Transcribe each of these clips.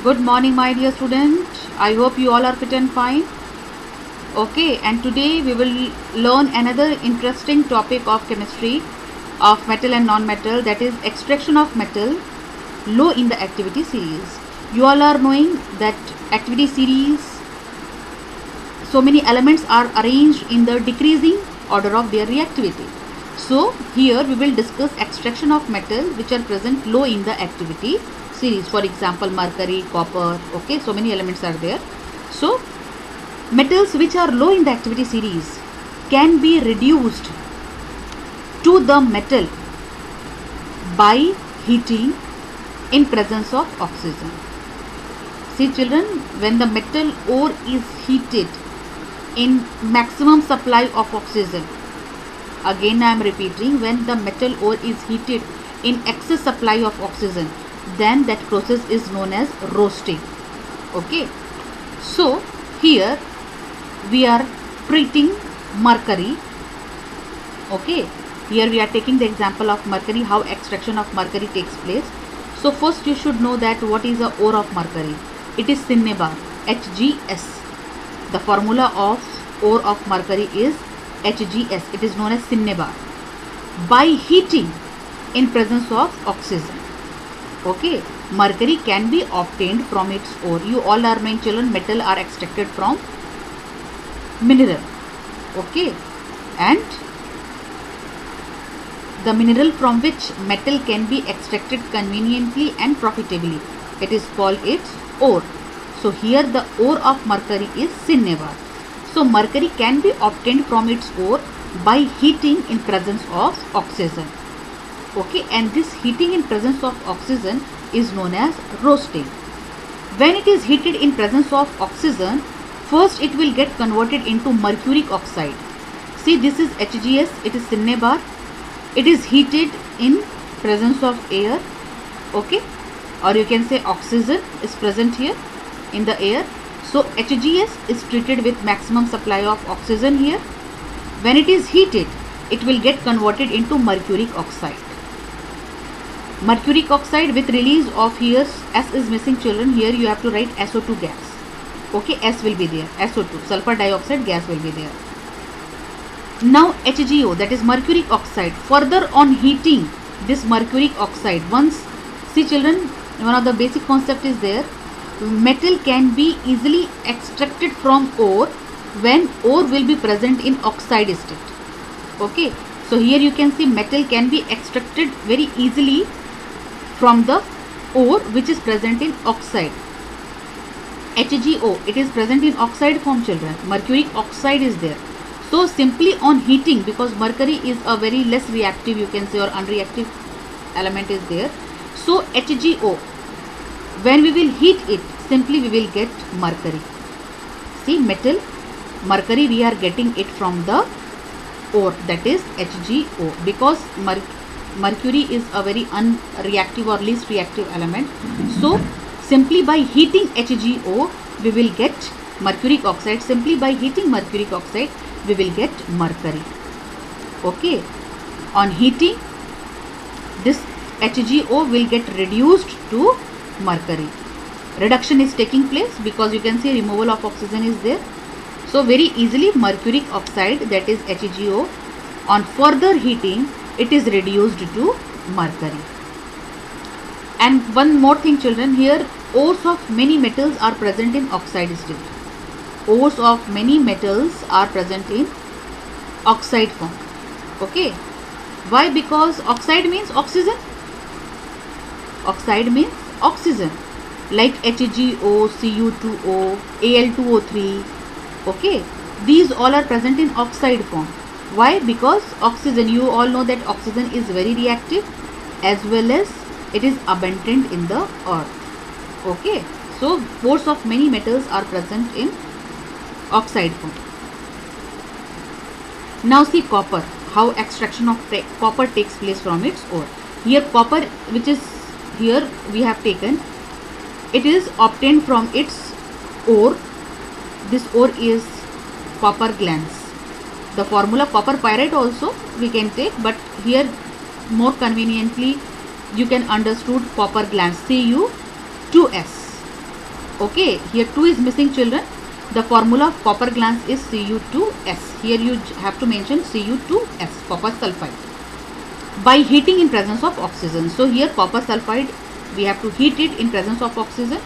Good morning, my dear student. I hope you all are fit and fine. Okay, and today we will learn another interesting topic of chemistry of metal and non-metal, that is extraction of metal low in the activity series. You all are knowing that activity series, so many elements are arranged in the decreasing order of their reactivity. So here we will discuss extraction of metal which are present low in the activity series. For example, mercury, copper. Okay, so many elements are there. So metals which are low in the activity series can be reduced to the metal by heating in presence of oxygen. See children, when the metal ore is heated in maximum supply of oxygen, again I am repeating, when the metal ore is heated in excess supply of oxygen, then that process is known as roasting. Okay, so here we are treating mercury. Okay, here we are taking the example of mercury, how extraction of mercury takes place. So first you should know that what is the ore of mercury. It is Cinnabar, HgS. The formula of ore of mercury is HgS. It is known as Cinnabar. By heating in presence of oxygen, okay, mercury can be obtained from its ore. You all are knowing children, metal are extracted from mineral. Okay, and the mineral from which metal can be extracted conveniently and profitably, it is called its ore. So here the ore of mercury is Cinnabar. So mercury can be obtained from its ore by heating in presence of oxygen. Okay, and this heating in presence of oxygen is known as roasting. When it is heated in presence of oxygen, first it will get converted into mercuric oxide. See, this is HgS, it is Cinnabar. It is heated in presence of air. Okay, or you can say oxygen is present here in the air. So HgS is treated with maximum supply of oxygen here. When it is heated, it will get converted into mercuric oxide. Mercuric oxide with release of, here S is missing children, here you have to write SO2 gas. Okay, S will be there, SO2, sulfur dioxide gas will be there. Now HgO, that is mercuric oxide, further on heating this mercuric oxide, once, see children, one of the basic concept is there, metal can be easily extracted from ore when ore will be present in oxide state. Okay, so here you can see metal can be extracted very easily from the ore which is present in oxide. HgO, it is present in oxide form children, mercuric oxide is there. So simply on heating, because mercury is a very less reactive, you can say, or unreactive element is there. So HgO, when we will heat it, simply we will get mercury. See, metal, mercury, we are getting it from the ore, that is HgO, because mercury is a very unreactive or least reactive element. So simply by heating HgO, we will get mercuric oxide. Simply by heating mercuric oxide, we will get mercury. Okay, on heating, this HgO will get reduced to mercury. Reduction is taking place because you can see removal of oxygen is there. So very easily mercuric oxide, that is HgO, on further heating, it is reduced to mercury. And one more thing children, here ores of many metals are present in oxide state. Ores of many metals are present in oxide form. Okay, why? Because oxide means oxygen. Oxide means oxygen, like HgO, Cu2O, Al2O3. Okay, these all are present in oxide form. Why? Because oxygen, you all know that oxygen is very reactive as well as it is abundant in the earth. Okay, so ores of many metals are present in oxide form. Now see copper, how extraction of copper takes place from its ore. Here copper, which is here we have taken, it is obtained from its ore. This ore is copper glans. The formula copper pyrite also we can take, but here more conveniently you can understood copper glans, Cu2S. Okay, here 2 is missing, children. The formula of copper glance is Cu2S. Here you have to mention Cu2S, copper sulfide, by heating in presence of oxygen. So here copper sulfide, we have to heat it in presence of oxygen.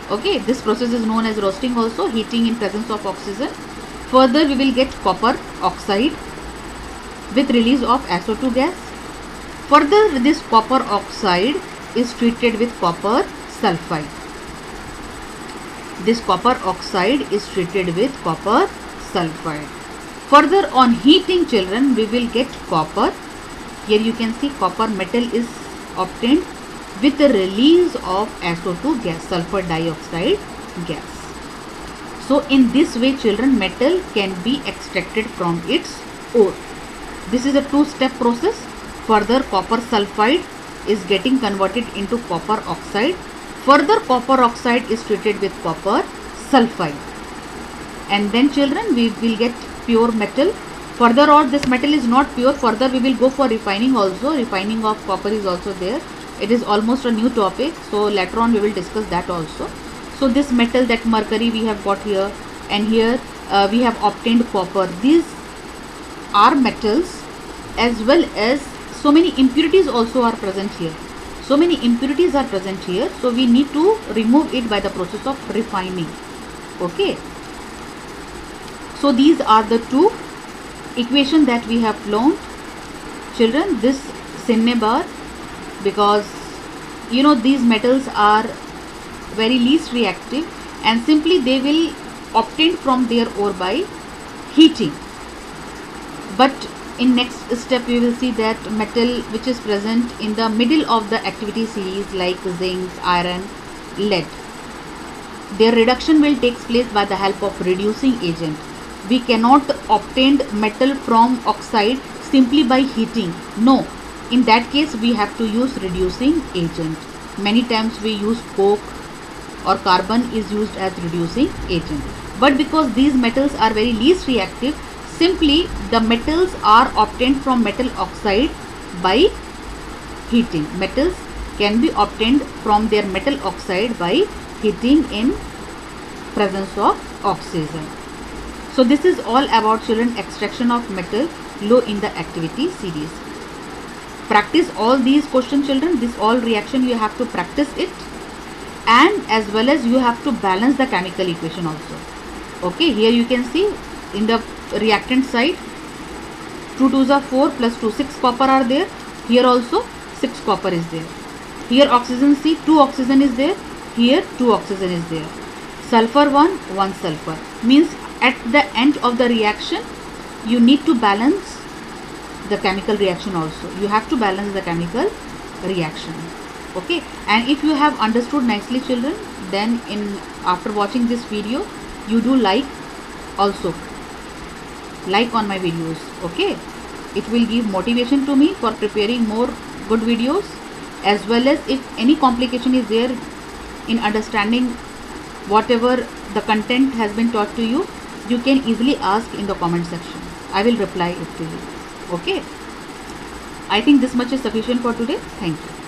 Okay, this process is known as roasting also, heating in presence of oxygen. Further, we will get copper oxide with release of SO2 gas. Further, this copper oxide is treated with copper sulfide. This copper oxide is treated with copper sulfide. Further, on heating, children, we will get copper. Here you can see copper metal is obtained with the release of SO2 gas, sulfur dioxide gas. So in this way, children, metal can be extracted from its ore. This is a two-step process. Further, copper sulfide is getting converted into copper oxide. Further, copper oxide is treated with copper sulfide. And then, children, we will get pure metal. Further on, this metal is not pure. Further, we will go for refining also. Refining of copper is also there. It is almost a new topic. So later on, we will discuss that also. So this metal, that mercury we have got here, and here we have obtained copper. These are metals, as well as so many impurities also are present here. So many impurities are present here. So we need to remove it by the process of refining. Okay. So these are the two equation that we have learned, children. This Cinnabar, because you know these metals are very least reactive, and simply they will obtain from their ore by heating. But in next step we will see that metal which is present in the middle of the activity series, like zinc, iron, lead, their reduction will take place by the help of reducing agent. We cannot obtain metal from oxide simply by heating. No, in that case we have to use reducing agent. Many times we use coke or carbon is used as reducing agent. But because these metals are very least reactive, simply the metals are obtained from metal oxide by heating. Metals can be obtained from their metal oxide by heating in presence of oxygen. So this is all about, children, extraction of metal low in the activity series. Practice all these questions, children. This all reaction you have to practice it, and as well as you have to balance the chemical equation also. Okay, here you can see in the reactant side 2 2s are 4 plus 2 6 copper are there. Here also 6 copper is there. Here oxygen, see 2 oxygen is there. Here 2 oxygen is there. Sulfur 1 sulfur, means at the end of the reaction you need to balance the chemical reaction also. You have to balance the chemical reaction. Okay, and if you have understood nicely, children, then after watching this video you do like also, like on my videos. Okay, it will give motivation to me for preparing more good videos, as well as if any complication is there in understanding whatever the content has been taught to you, you can easily ask in the comment section. I will reply it to you. Okay, I think this much is sufficient for today. Thank you.